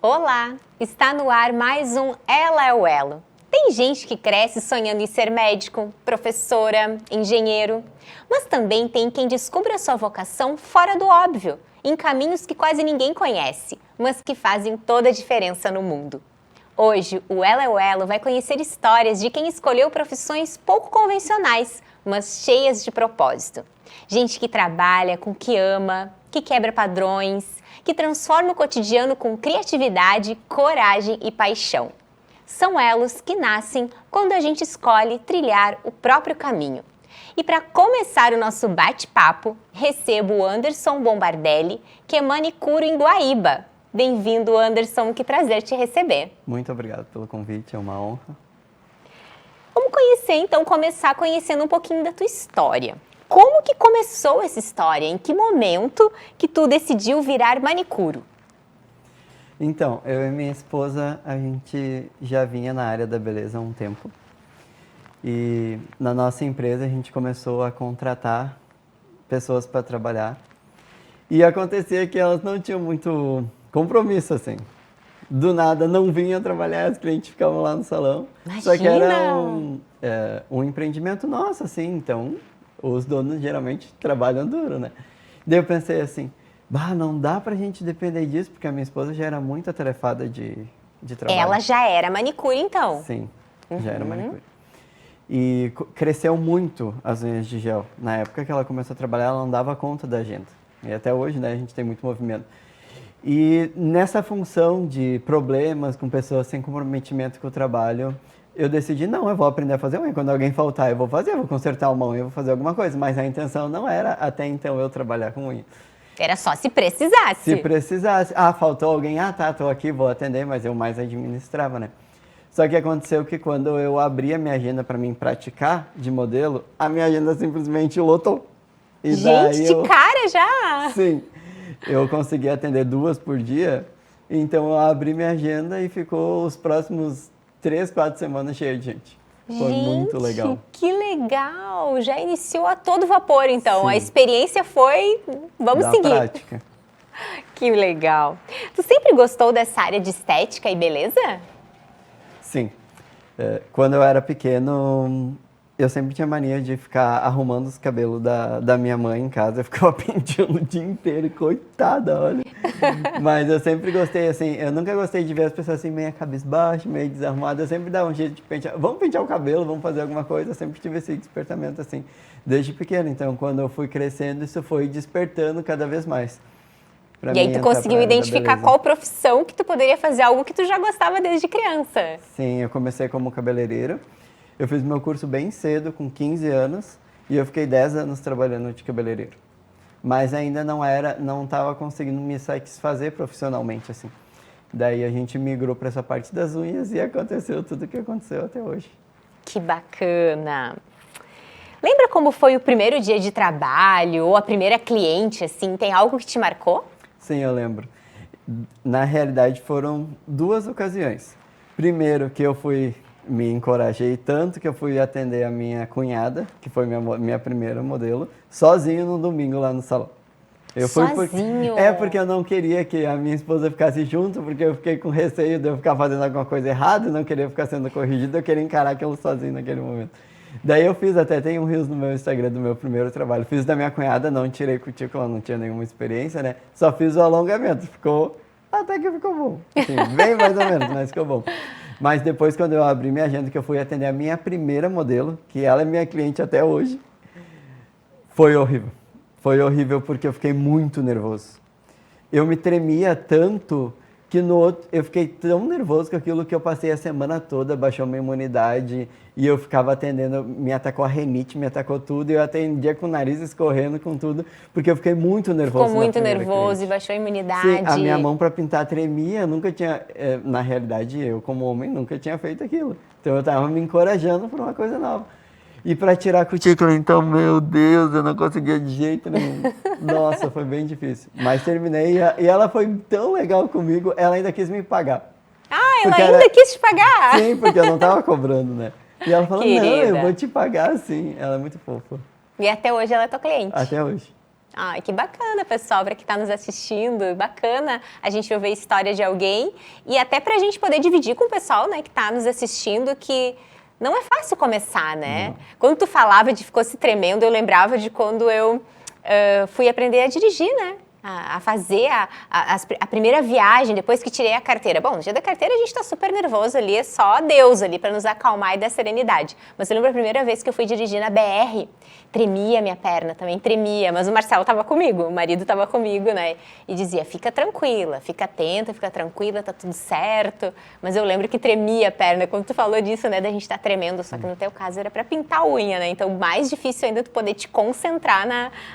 Olá! Está no ar mais um Ela é o Elo. Tem gente que cresce sonhando em ser médico, professora, engenheiro, mas também tem quem descobre a sua vocação fora do óbvio, em caminhos que quase ninguém conhece, mas que fazem toda a diferença no mundo. Hoje, o Ela é o Elo vai conhecer histórias de quem escolheu profissões pouco convencionais, mas cheias de propósito. Gente que trabalha com o que ama, que quebra padrões, que transforma o cotidiano com criatividade, coragem e paixão. São elos que nascem quando a gente escolhe trilhar o próprio caminho. E para começar o nosso bate-papo, recebo o Anderson Bombardelli, que é manicure em Guaíba. Bem-vindo, Anderson, que prazer te receber. Muito obrigado pelo convite, é uma honra. Vamos começar conhecendo um pouquinho da tua história. Como que começou essa história? Em que momento que tu decidiu virar manicuro? Então, eu e minha esposa, a gente já vinha na área da beleza há um tempo. E na nossa empresa a gente começou a contratar pessoas para trabalhar. E acontecia que elas não tinham muito compromisso, assim. Do nada não vinham trabalhar, os clientes ficavam lá no salão. Imagina! Só que era um empreendimento nosso, assim, então os donos geralmente trabalham duro, né? Daí eu pensei assim, não dá pra gente depender disso, porque a minha esposa já era muito atarefada de trabalho. Ela já era manicure, então? Sim, já era manicure. E cresceu muito as unhas de gel. Na época que ela começou a trabalhar, ela não dava conta da agenda. E até hoje, né, a gente tem muito movimento. E nessa função de problemas com pessoas sem comprometimento com o trabalho, eu decidi, eu vou aprender a fazer unha. Quando alguém faltar, eu vou consertar uma unha, eu vou fazer alguma coisa. Mas a intenção não era, até então, eu trabalhar com unha. Era só se precisasse. Se precisasse. Faltou alguém, tô aqui, vou atender, mas eu mais administrava, né? Só que aconteceu que quando eu abri a minha agenda para mim praticar de modelo, a minha agenda simplesmente lotou. E gente, de cara já? Sim. Eu consegui atender 2 por dia, então eu abri minha agenda e ficou os próximos 3, 4 semanas cheio de gente. Foi muito legal. Que legal! Já iniciou a todo vapor, então. Sim. A experiência foi, vamos seguir. Da prática. Que legal. Tu sempre gostou dessa área de estética e beleza? Sim. Quando eu era pequeno, eu sempre tinha mania de ficar arrumando os cabelos da minha mãe em casa. Eu ficava penteando o dia inteiro, coitada, olha. Mas eu sempre gostei, assim, eu nunca gostei de ver as pessoas assim, meio cabisbaixo, meio desarrumadas. Eu sempre dava um jeito de pentear. Vamos pentear o cabelo, vamos fazer alguma coisa. Eu sempre tive esse despertamento, assim, desde pequeno. Então, quando eu fui crescendo, isso foi despertando cada vez mais. E aí tu conseguiu identificar qual profissão que tu poderia fazer, algo que tu já gostava desde criança. Sim, eu comecei como cabeleireiro. Eu fiz meu curso bem cedo, com 15 anos, e eu fiquei 10 anos trabalhando de cabeleireiro. Mas ainda não estava conseguindo me satisfazer profissionalmente, assim. Daí a gente migrou para essa parte das unhas e aconteceu tudo o que aconteceu até hoje. Que bacana! Lembra como foi o primeiro dia de trabalho ou a primeira cliente, assim? Tem algo que te marcou? Sim, eu lembro. Na realidade, foram 2 ocasiões. Primeiro, que eu me encorajei tanto que eu fui atender a minha cunhada, que foi minha primeira modelo, sozinho no domingo lá no salão. Sozinho? Porque eu não queria que a minha esposa ficasse junto, porque eu fiquei com receio de eu ficar fazendo alguma coisa errada e não queria ficar sendo corrigido, eu queria encarar aquilo sozinho naquele momento. Daí eu fiz, até tem um reels no meu Instagram do meu primeiro trabalho, fiz da minha cunhada, não tirei cutícula, não tinha nenhuma experiência, né? Só fiz o alongamento, até que ficou bom. Assim, bem mais ou menos, mas ficou bom. Mas depois, quando eu abri minha agenda, que eu fui atender a minha primeira modelo, que ela é minha cliente até hoje, foi horrível. Foi horrível porque eu fiquei muito nervoso. Eu me tremia tanto que eu fiquei tão nervoso com aquilo que eu passei a semana toda, baixou minha imunidade e eu ficava atendendo, me atacou a rinite, me atacou tudo, e eu atendia com o nariz escorrendo, com tudo, porque eu fiquei muito nervoso. Ficou muito nervoso e baixou a imunidade. Sim, a minha mão para pintar tremia, eu nunca tinha, na realidade eu como homem nunca tinha feito aquilo, então eu estava me encorajando por uma coisa nova. E para tirar a cutícula, então, meu Deus, eu não conseguia de jeito nenhum. Nossa, foi bem difícil. Mas terminei e ela foi tão legal comigo, ela ainda quis me pagar. Ela ainda quis te pagar? Sim, porque eu não estava cobrando, né? E ela falou, Querida. não, eu vou te pagar sim. Ela é muito fofa. E até hoje ela é tua cliente? Até hoje. Ai, que bacana, pessoal, para quem está nos assistindo. Bacana a gente ouvir a história de alguém e até para a gente poder dividir com o pessoal, né, que está nos assistindo, que não é fácil começar, né? Quando tu falava de ficou se tremendo, eu lembrava de quando eu fui aprender a dirigir, né? A fazer a primeira viagem, depois que tirei a carteira. Bom, no dia da carteira a gente tá super nervoso ali, é só Deus ali para nos acalmar e dar serenidade. Mas eu lembro a primeira vez que eu fui dirigir na BR, tremia a minha perna, também tremia, mas o Marcelo tava comigo, o marido tava comigo, né? E dizia, fica tranquila, fica atenta, fica tranquila, tá tudo certo. Mas eu lembro que tremia a perna, quando tu falou disso, né, da gente tá tremendo, só que no teu caso era para pintar a unha, né? Então mais difícil ainda tu poder te concentrar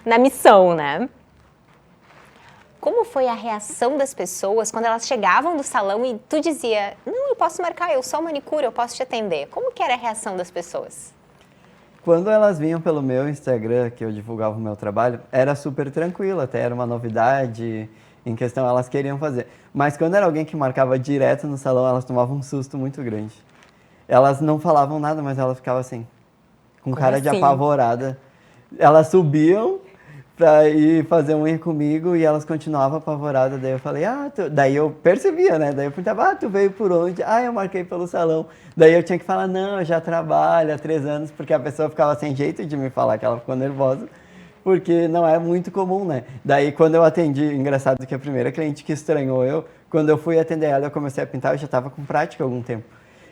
na missão, né? Como foi a reação das pessoas quando elas chegavam no salão e tu dizia, não, eu posso marcar, eu sou manicure, eu posso te atender. Como que era a reação das pessoas? Quando elas vinham pelo meu Instagram, que eu divulgava o meu trabalho, era super tranquilo, até era uma novidade em questão, elas queriam fazer. Mas quando era alguém que marcava direto no salão, elas tomavam um susto muito grande. Elas não falavam nada, mas elas ficavam assim, com cara de apavorada. Elas subiam pra ir fazer unha comigo e elas continuavam apavoradas. Daí eu falei, daí eu percebia, né? Daí eu perguntava, tu veio por onde? Eu marquei pelo salão. Daí eu tinha que falar, não, eu já trabalho há 3 anos, porque a pessoa ficava sem jeito de me falar, que ela ficou nervosa, porque não é muito comum, né? Daí quando eu atendi, engraçado que a primeira cliente que estranhou quando eu fui atender ela, eu comecei a pintar, eu já tava com prática há algum tempo.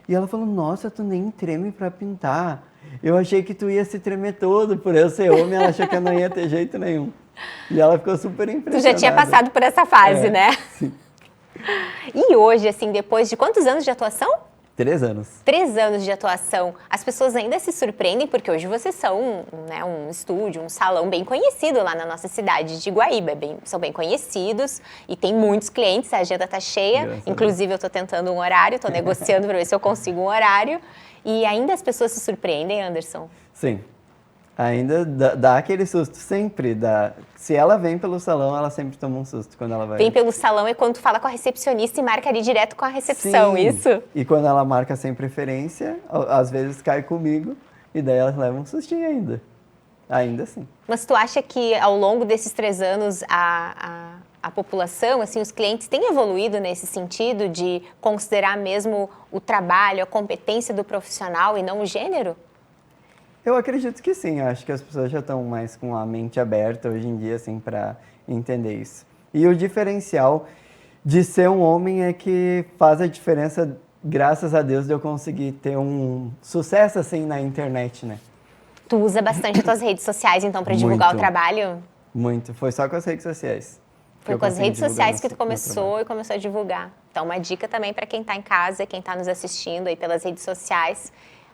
E ela falou, nossa, tu nem treme pra pintar. Eu achei que tu ia se tremer todo por eu ser homem, ela achou que eu não ia ter jeito nenhum. E ela ficou super impressionada. Tu já tinha passado por essa fase, né? Sim. E hoje, assim, depois de quantos anos de atuação? 3 anos. 3 anos de atuação. As pessoas ainda se surpreendem porque hoje vocês são, né, um estúdio, um salão bem conhecido lá na nossa cidade de Guaíba. São bem conhecidos e tem muitos clientes, a agenda tá cheia. Graças Inclusive eu tô tentando um horário, tô negociando para ver se eu consigo um horário. E ainda as pessoas se surpreendem, Anderson? Sim. Ainda dá aquele susto, sempre dá. Se ela vem pelo salão, ela sempre toma um susto quando ela vai. Vem pelo salão é quando tu fala com a recepcionista e marca ali direto com a recepção, Sim. isso? E quando ela marca sem preferência, às vezes cai comigo e daí elas levam um sustinho ainda. Ainda assim. Mas tu acha que ao longo desses 3 anos a população, assim, os clientes têm evoluído nesse sentido de considerar mesmo o trabalho, a competência do profissional e não o gênero? Eu acredito que sim, eu acho que as pessoas já estão mais com a mente aberta hoje em dia, assim, para entender isso. E o diferencial de ser um homem é que faz a diferença, graças a Deus, de eu conseguir ter um sucesso, assim, na internet, né? Tu usa bastante as tuas redes sociais, então, para divulgar o trabalho? Muito, foi só com as redes sociais. Foi com as redes sociais que tu começou a divulgar. Então, uma dica também para quem está em casa, quem está nos assistindo aí pelas redes sociais,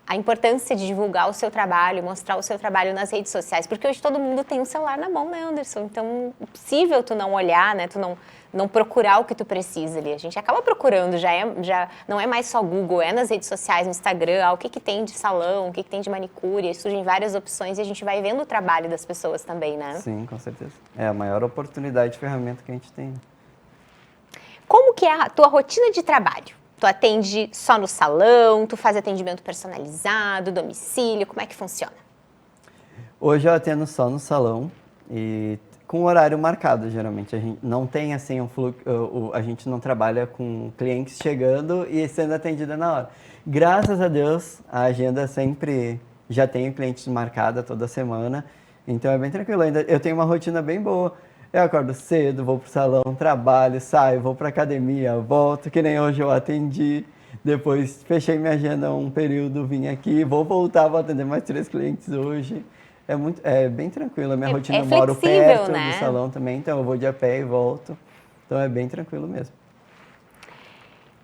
a importância de divulgar o seu trabalho, mostrar o seu trabalho nas redes sociais, porque hoje todo mundo tem um celular na mão, né, Anderson? Então, é impossível tu não olhar, né, tu não procurar o que tu precisa ali. A gente acaba procurando, já não é mais só Google, é nas redes sociais, no Instagram, o que tem de salão, o que tem de manicure, surgem várias opções e a gente vai vendo o trabalho das pessoas também, né? Sim, com certeza. É a maior oportunidade de ferramenta que a gente tem. Como que é a tua rotina de trabalho? Tu atende só no salão, tu faz atendimento personalizado, domicílio, como é que funciona? Hoje eu atendo só no salão e com horário marcado, geralmente. A gente não tem assim um fluxo, a gente não trabalha com clientes chegando e sendo atendida na hora. Graças a Deus, a agenda sempre já tem clientes marcada toda semana, então é bem tranquilo. Ainda eu tenho uma rotina bem boa. Eu acordo cedo, vou pro salão, trabalho, saio, vou pra academia, volto, que nem hoje eu atendi. Depois fechei minha agenda um período, vim aqui, vou voltar, vou atender mais 3 clientes hoje. É bem tranquilo, a minha rotina, eu moro perto do salão também, então eu vou de a pé e volto. Então é bem tranquilo mesmo.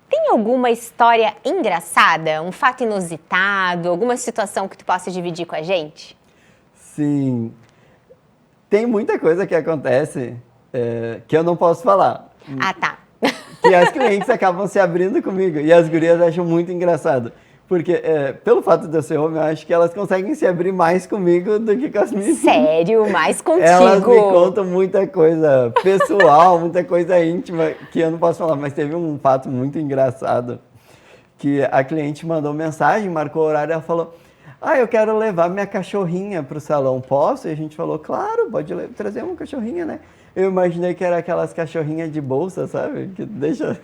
Tem alguma história engraçada, um fato inusitado, alguma situação que tu possa dividir com a gente? Sim. Tem muita coisa que acontece que eu não posso falar. Ah, tá. Que as clientes acabam se abrindo comigo e as gurias acham muito engraçado. Porque, pelo fato de eu ser homem, eu acho que elas conseguem se abrir mais comigo do que com as meninas. Sério? Mais contigo? Elas me contam muita coisa pessoal, muita coisa íntima que eu não posso falar. Mas teve um fato muito engraçado que a cliente mandou mensagem, marcou o horário e ela falou: Ah, eu quero levar minha cachorrinha pro salão, posso? E a gente falou, claro, pode trazer uma cachorrinha, né? Eu imaginei que era aquelas cachorrinhas de bolsa, sabe? Que deixa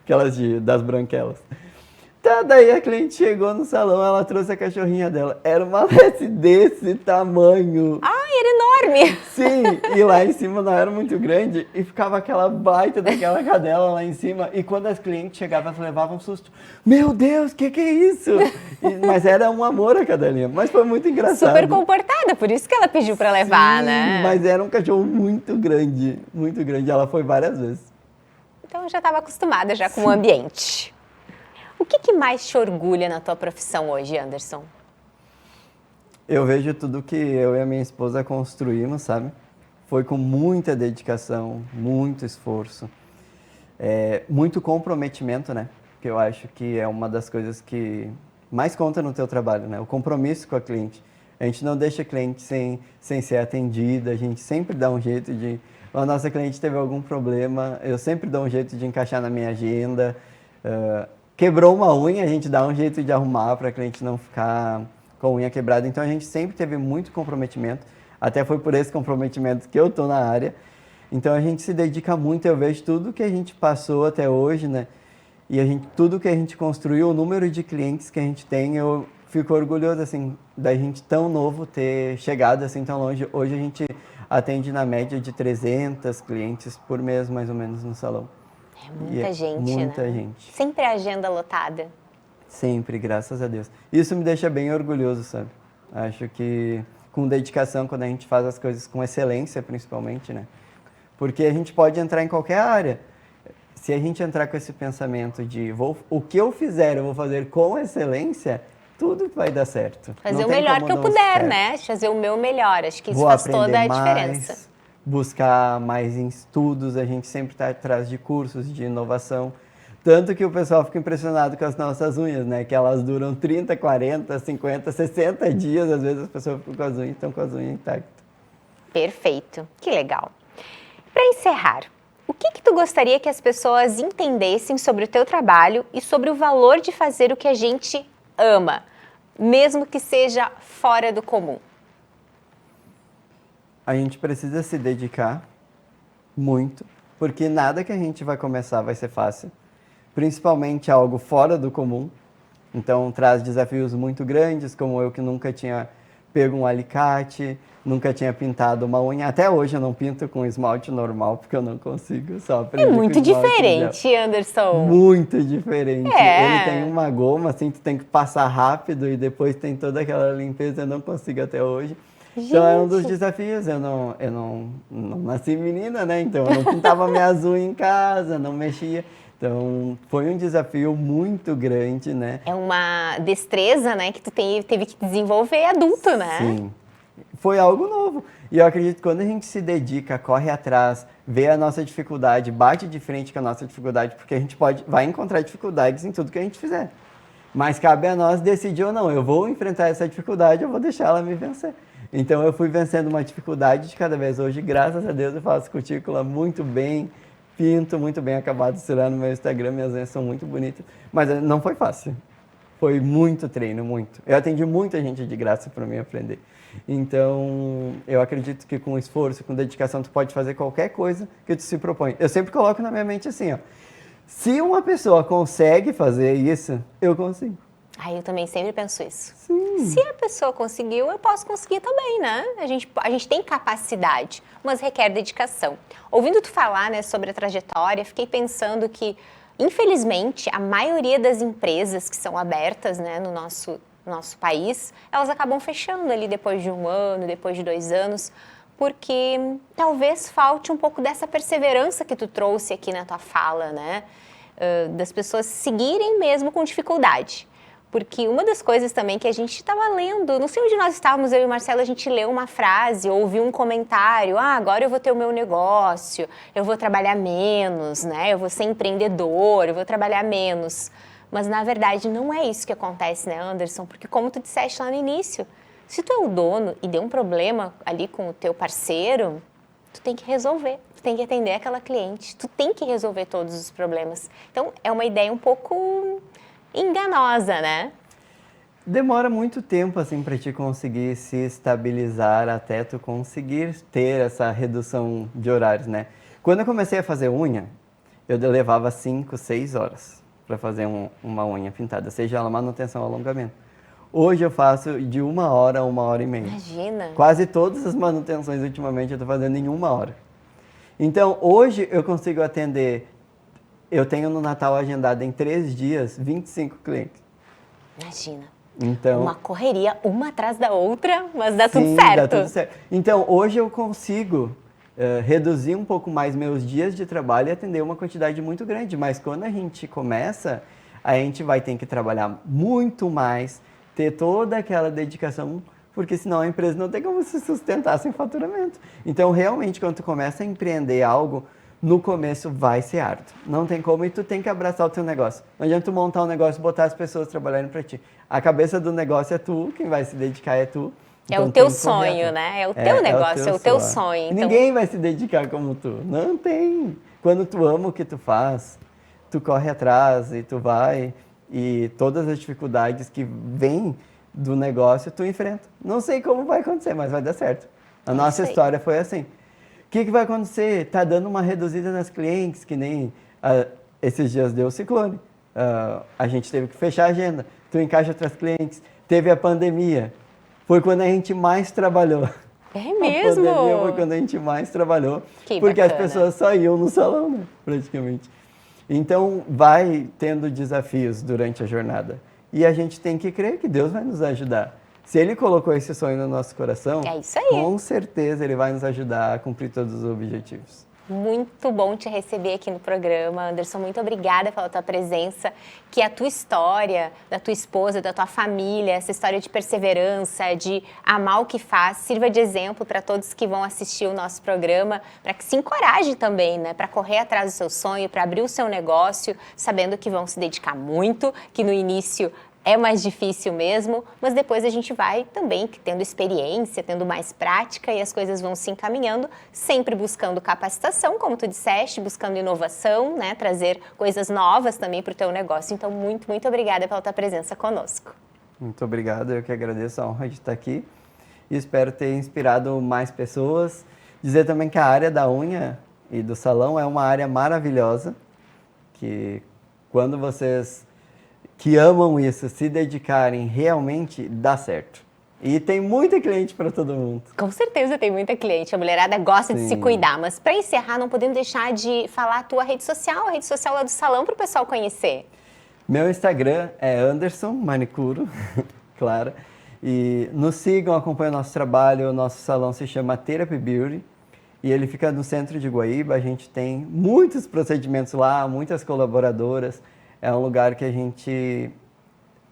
aquelas das branquelas. Tá, daí a cliente chegou no salão, ela trouxe a cachorrinha dela. Era uma Lessie desse tamanho. Ai, era enorme! Sim, e lá em cima não era muito grande e ficava aquela baita daquela cadela lá em cima. E quando as clientes chegavam, elas levavam um susto. Meu Deus, que é isso? Mas era um amor a cadelinha, mas foi muito engraçado. Super comportada, por isso que ela pediu pra levar, Sim, né? mas era um cachorro muito grande, muito grande. Ela foi várias vezes. Então já estava acostumada já com o ambiente. O que mais te orgulha na tua profissão hoje, Anderson? Eu vejo tudo que eu e a minha esposa construímos, sabe? Foi com muita dedicação, muito esforço, muito comprometimento, né? Que eu acho que é uma das coisas que mais conta no teu trabalho, né? O compromisso com a cliente. A gente não deixa a cliente sem ser atendida, a gente sempre dá um jeito de... A nossa cliente teve algum problema, eu sempre dou um jeito de encaixar na minha agenda. Quebrou uma unha, a gente dá um jeito de arrumar para a cliente não ficar com a unha quebrada. Então a gente sempre teve muito comprometimento, até foi por esse comprometimento que eu estou na área. Então a gente se dedica muito, eu vejo tudo que a gente passou até hoje, né? E tudo que a gente construiu, o número de clientes que a gente tem, eu fico orgulhoso, assim, da gente tão novo ter chegado assim tão longe. Hoje a gente atende na média de 300 clientes por mês, mais ou menos, no salão. É muita gente, muita né? gente. Sempre a agenda lotada. Sempre, graças a Deus. Isso me deixa bem orgulhoso, sabe? Acho que com dedicação, quando a gente faz as coisas com excelência, principalmente, né? Porque a gente pode entrar em qualquer área. Se a gente entrar com esse pensamento de o que eu fizer, eu vou fazer com excelência, tudo vai dar certo. Fazer o melhor que eu puder, né? Fazer o meu melhor. Acho que isso faz toda a diferença. Buscar mais em estudos, a gente sempre está atrás de cursos de inovação. Tanto que o pessoal fica impressionado com as nossas unhas, né? Que elas duram 30, 40, 50, 60 dias. Às vezes as pessoas ficam com as unhas, estão com as unhas intactas. Perfeito. Que legal. Para encerrar, o que tu gostaria que as pessoas entendessem sobre o teu trabalho e sobre o valor de fazer o que a gente ama, mesmo que seja fora do comum? A gente precisa se dedicar muito, porque nada que a gente vai começar vai ser fácil, principalmente algo fora do comum. Então traz desafios muito grandes, como eu que nunca tinha pego um alicate, nunca tinha pintado uma unha. Até hoje eu não pinto com esmalte normal, porque eu não consigo, só aprendi É muito com esmalte diferente, Anderson. Muito diferente. É. Ele tem uma goma, assim, tu tem que passar rápido e depois tem toda aquela limpeza, eu não consigo até hoje. Então é um dos desafios, eu não nasci menina, né? Então eu não pintava minhas unhas em casa, não mexia. Então foi um desafio muito grande, né? É uma destreza, né, que tu teve que desenvolver adulto, né? Sim, foi algo novo. E eu acredito que quando a gente se dedica, corre atrás, vê a nossa dificuldade, bate de frente com a nossa dificuldade, porque a gente vai encontrar dificuldades em tudo que a gente fizer. Mas cabe a nós decidir ou não, eu vou enfrentar essa dificuldade, eu vou deixar ela me vencer. Então eu fui vencendo uma dificuldade de cada vez. Hoje, graças a Deus, eu faço cutícula muito bem, pinto muito bem acabado. Se olhar no meu Instagram, minhas unhas são muito bonitas. Mas não foi fácil. Foi muito treino, muito. Eu atendi muita gente de graça para mim aprender. Então, eu acredito que com esforço, com dedicação, tu pode fazer qualquer coisa que tu se propõe. Eu sempre coloco na minha mente assim, ó. Se uma pessoa consegue fazer isso, eu consigo. Eu também sempre penso isso. Sim. Se a pessoa conseguiu, eu posso conseguir também, né? A gente tem capacidade, mas requer dedicação. Ouvindo tu falar, né, sobre a trajetória, fiquei pensando que, infelizmente, a maioria das empresas que são abertas, né, no nosso país, elas acabam fechando ali depois de 1 ano, depois de 2 anos, porque talvez falte um pouco dessa perseverança que tu trouxe aqui na tua fala, né? Das pessoas seguirem mesmo com dificuldade. Porque uma das coisas também que a gente estava lendo, não sei onde nós estávamos, eu e o Marcelo, a gente leu uma frase, ouviu um comentário, agora eu vou ter o meu negócio, eu vou trabalhar menos, né? Eu vou ser empreendedor, eu vou trabalhar menos. Mas, na verdade, não é isso que acontece, né, Anderson? Porque, como tu disseste lá no início, se tu é o dono e deu um problema ali com o teu parceiro, tu tem que resolver, tu tem que atender aquela cliente, tu tem que resolver todos os problemas. Então, é uma ideia um pouco enganosa, né? Demora muito tempo, assim, para te conseguir se estabilizar até tu conseguir ter essa redução de horários, né? Quando eu comecei a fazer unha, eu levava 5, 6 horas para fazer uma unha pintada, seja ela manutenção ou alongamento. Hoje eu faço de 1 hora a 1 hora e meia. Imagina. Quase todas as manutenções ultimamente eu estou fazendo em 1 hora. Então, hoje eu consigo atender, eu tenho no Natal agendado em 3 dias, 25 clientes. Imagina. Então, Uma correria, uma atrás da outra, mas dá tudo sim, certo. dá tudo certo. Então, hoje eu consigo reduzir um pouco mais meus dias de trabalho e atender uma quantidade muito grande. Mas quando a gente começa, a gente vai ter que trabalhar muito mais, ter toda aquela dedicação, porque senão a empresa não tem como se sustentar sem faturamento. Então, realmente, quando tu começa a empreender algo, no começo vai ser árduo. Não tem como e tu tem que abraçar o teu negócio. Não adianta tu montar um negócio e botar as pessoas trabalhando para ti. A cabeça do negócio é tu, quem vai se dedicar é tu. É Então, o teu tem que correr sonho, atrás. né? É o teu negócio, é o teu sonho. Então, Ninguém vai se dedicar como tu. Não tem. Quando tu ama o que tu faz, tu corre atrás e tu vai. E todas as dificuldades que vêm do negócio, tu enfrenta. Não sei como vai acontecer, mas vai dar certo. A nossa história foi assim. O que vai acontecer? Tá dando uma reduzida nas clientes, que nem esses dias deu o ciclone. A gente teve que fechar a agenda. Tu encaixa outras clientes. Teve a pandemia. Foi quando a gente mais trabalhou. É mesmo? A pandemia foi quando a gente mais trabalhou. Que porque bacana. as pessoas só iam no salão, né? Praticamente. Então, vai tendo desafios durante a jornada. E a gente tem que crer que Deus vai nos ajudar. Se Ele colocou esse sonho no nosso coração, É isso aí. com certeza Ele vai nos ajudar a cumprir todos os objetivos. Muito bom te receber aqui no programa, Anderson. Muito obrigada pela tua presença. Que a tua história, da tua esposa, da tua família, essa história de perseverança, de amar o que faz, sirva de exemplo para todos que vão assistir o nosso programa, para que se encorajem também, né? Para correr atrás do seu sonho, para abrir o seu negócio, sabendo que vão se dedicar muito, que no início é mais difícil mesmo, mas depois a gente vai também tendo experiência, tendo mais prática e as coisas vão se encaminhando, sempre buscando capacitação, como tu disseste, buscando inovação, né? Trazer coisas novas também para o teu negócio. Então, muito, muito obrigada pela tua presença conosco. Muito obrigado, eu que agradeço a honra de estar aqui e espero ter inspirado mais pessoas. Dizer também que a área da unha e do salão é uma área maravilhosa, que quando vocês que amam isso, se dedicarem, realmente dá certo. E tem muita cliente para todo mundo. Com certeza tem muita cliente. A mulherada gosta de se cuidar. Mas para encerrar, não podemos deixar de falar a tua rede social, a rede social lá do salão, para o pessoal conhecer. Meu Instagram é Anderson Manicuro, claro. E nos sigam, acompanhem o nosso trabalho. O nosso salão se chama Therapy Beauty. E ele fica no centro de Guaíba. A gente tem muitos procedimentos lá, muitas colaboradoras. É um lugar que a gente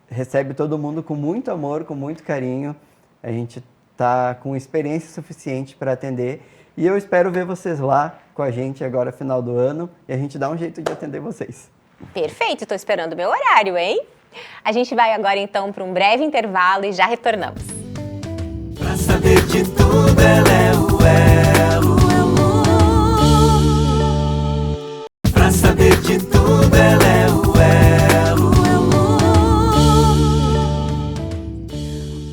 recebe todo mundo com muito amor, com muito carinho. A gente está com experiência suficiente para atender. E eu espero ver vocês lá com a gente agora, final do ano. E a gente dá um jeito de atender vocês. Perfeito, estou esperando o meu horário, hein? A gente vai agora então para um breve intervalo e já retornamos. Pra saber de tudo, ela é o elo. Pra saber de tudo, ela é o elo.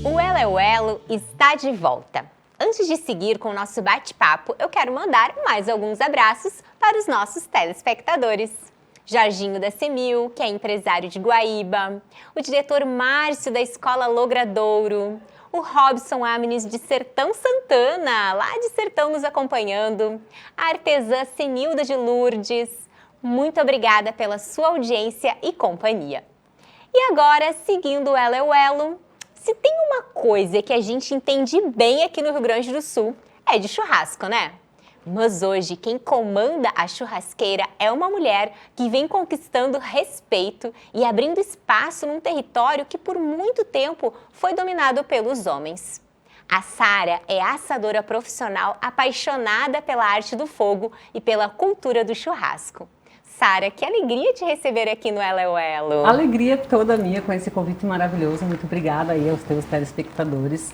O Elo é o Elo está de volta. Antes de seguir com o nosso bate-papo, eu quero mandar mais alguns abraços para os nossos telespectadores. Jorginho da Semil, que é empresário de Guaíba, o diretor Márcio da Escola Logradouro, o Robson Amnes de Sertão Santana, lá de Sertão nos acompanhando, a artesã Senilda de Lourdes. Muito obrigada pela sua audiência e companhia. E agora, seguindo o Elo é o Elo, se tem uma coisa que a gente entende bem aqui no Rio Grande do Sul, é de churrasco, né? Mas hoje, quem comanda a churrasqueira é uma mulher que vem conquistando respeito e abrindo espaço num território que por muito tempo foi dominado pelos homens. A Sara é assadora profissional apaixonada pela arte do fogo e pela cultura do churrasco. Sara, que alegria te receber aqui no Elo é o Elo. Alegria toda minha com esse convite maravilhoso. Muito obrigada aí aos teus telespectadores.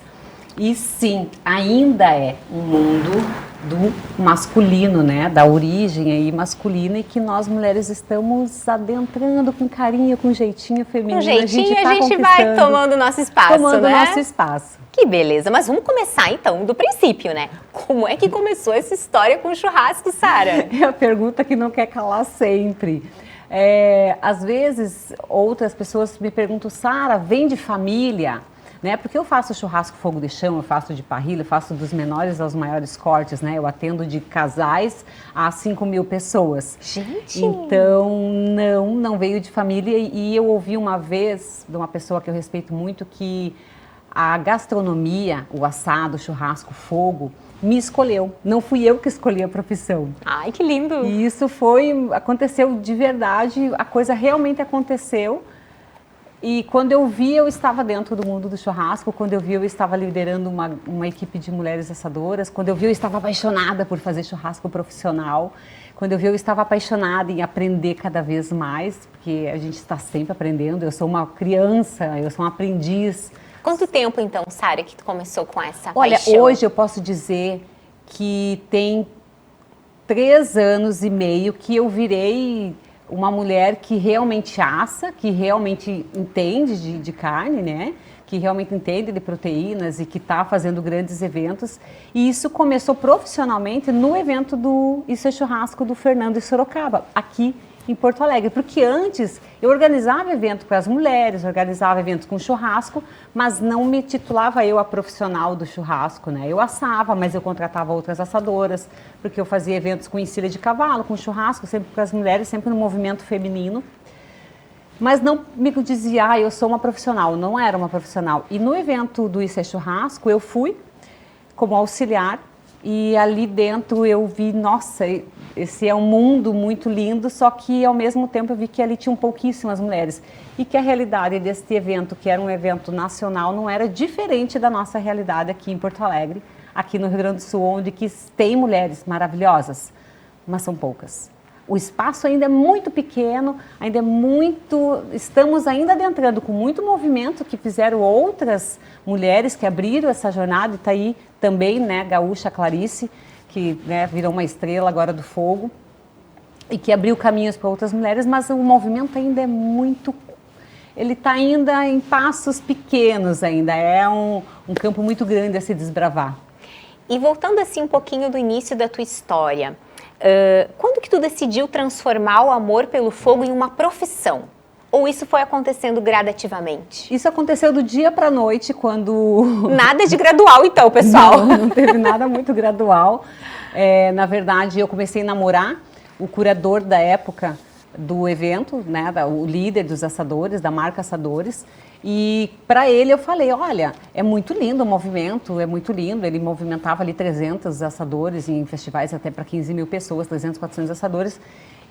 E sim, ainda é um mundo do masculino, né, da origem aí masculina, e que nós mulheres estamos adentrando com carinho, com jeitinho feminino. Com jeitinho tá a gente vai conquistando, tomando nosso espaço, tomando né? nosso espaço. Que beleza, mas vamos começar então do princípio, né? Como é que começou essa história com o churrasco, Sara? É a pergunta que não quer calar sempre. Às vezes, outras pessoas me perguntam, Sara, vem de família? Né? Porque eu faço churrasco fogo de chão, eu faço de parrilha, eu faço dos menores aos maiores cortes, né? Eu atendo de casais a 5.000 pessoas. Gente! Então, não veio de família. E eu ouvi uma vez de uma pessoa que eu respeito muito que a gastronomia, o assado, o churrasco, o fogo, me escolheu. Não fui eu que escolhi a profissão. Ai, que lindo! E isso aconteceu de verdade, a coisa realmente aconteceu. E quando eu vi, eu estava dentro do mundo do churrasco. Quando eu vi, eu estava liderando uma equipe de mulheres assadoras. Quando eu vi, eu estava apaixonada por fazer churrasco profissional. Quando eu vi, eu estava apaixonada em aprender cada vez mais, porque a gente está sempre aprendendo. Eu sou uma criança, eu sou um aprendiz. Quanto tempo então, Sara, que tu começou com essa Olha, paixão? hoje eu posso dizer que tem 3 anos e meio que eu virei uma mulher que realmente assa, que realmente entende de carne, né? Que realmente entende de proteínas e que está fazendo grandes eventos. E isso começou profissionalmente no evento do Isso é Churrasco do Fernando em Sorocaba, aqui em Porto Alegre. Porque antes eu organizava evento com as mulheres, organizava evento com churrasco, mas não me titulava eu a profissional do churrasco, né? Eu assava, mas eu contratava outras assadoras, porque eu fazia eventos com encilha de cavalo, com churrasco, sempre com as mulheres, sempre no movimento feminino. Mas não me dizia, eu sou uma profissional, não era uma profissional. E no evento do Isso é Churrasco, eu fui como auxiliar e ali dentro eu vi, nossa, esse é um mundo muito lindo, só que ao mesmo tempo eu vi que ali tinham pouquíssimas mulheres. E que a realidade deste evento, que era um evento nacional, não era diferente da nossa realidade aqui em Porto Alegre, aqui no Rio Grande do Sul, onde que tem mulheres maravilhosas, mas são poucas. O espaço ainda é muito pequeno, ainda é muito... Estamos ainda adentrando com muito movimento que fizeram outras mulheres que abriram essa jornada. E está aí também, né, Gaúcha Clarice, que, né, virou uma estrela agora do fogo e que abriu caminhos para outras mulheres, mas o movimento ainda é muito... Ele está ainda em passos pequenos ainda, é um campo muito grande a se desbravar. E voltando assim um pouquinho do início da tua história, quando que tu decidiu transformar o amor pelo fogo em uma profissão? Ou isso foi acontecendo gradativamente? Isso aconteceu do dia para a noite, quando... Nada de gradual então, pessoal. Não teve nada muito gradual. Na verdade, eu comecei a namorar o curador da época do evento, né, o líder dos assadores, da marca Assadores. E para ele eu falei, olha, é muito lindo o movimento, é muito lindo. Ele movimentava ali 300 assadores em festivais até para 15.000 pessoas, 300, 400 assadores.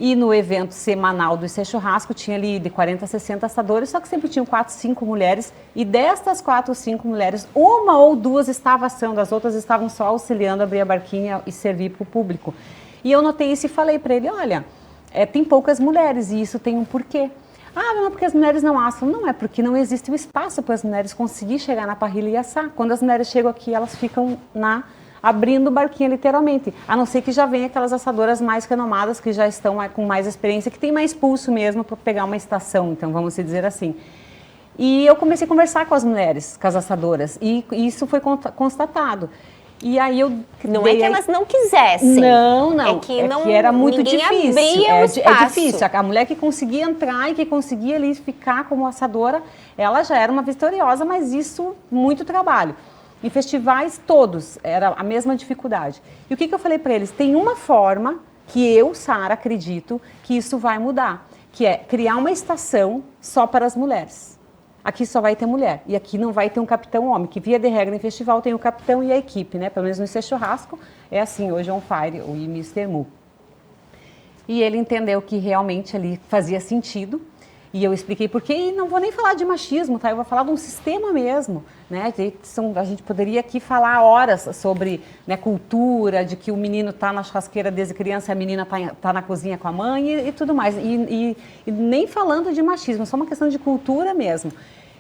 E no evento semanal do Isso é Churrasco tinha ali de 40 a 60 assadores, só que sempre tinham 4, 5 mulheres. E destas 4 ou 5 mulheres, 1 ou 2 estavam assando, as outras estavam só auxiliando a abrir a barquinha e servir para o público. E eu notei isso e falei para ele, olha, tem poucas mulheres e isso tem um porquê. Ah, não é porque as mulheres não assam. Não, é porque não existe o espaço para as mulheres conseguir chegar na parrilha e assar. Quando as mulheres chegam aqui, elas ficam abrindo o barquinho, literalmente. A não ser que já venham aquelas assadoras mais renomadas, que já estão com mais experiência, que tem mais pulso mesmo para pegar uma estação, então vamos dizer assim. E eu comecei a conversar com as mulheres, com as assadoras, e isso foi constatado. E aí eu... Não é que elas não quisessem. Não. É que era muito difícil. Abria o espaço. É difícil. A mulher que conseguia entrar e que conseguia ali ficar como assadora, ela já era uma vitoriosa, mas isso, muito trabalho. Em festivais todos, era a mesma dificuldade. E o que eu falei para eles? Tem uma forma que eu, Sara, acredito que isso vai mudar, que é criar uma estação só para as mulheres. Aqui só vai ter mulher. E aqui não vai ter um capitão homem, que via de regra em festival tem o capitão e a equipe, né? Pelo menos no Isso é Churrasco, é assim, hoje On Fire e Mr. Mu. E ele entendeu que realmente ali fazia sentido. E eu expliquei por quê, e não vou nem falar de machismo, tá? Eu vou falar de um sistema mesmo, né? A gente poderia aqui falar horas sobre, né, cultura, de que o menino está na churrasqueira desde criança, a menina tá na cozinha com a mãe e tudo mais. E nem falando de machismo, é só uma questão de cultura mesmo.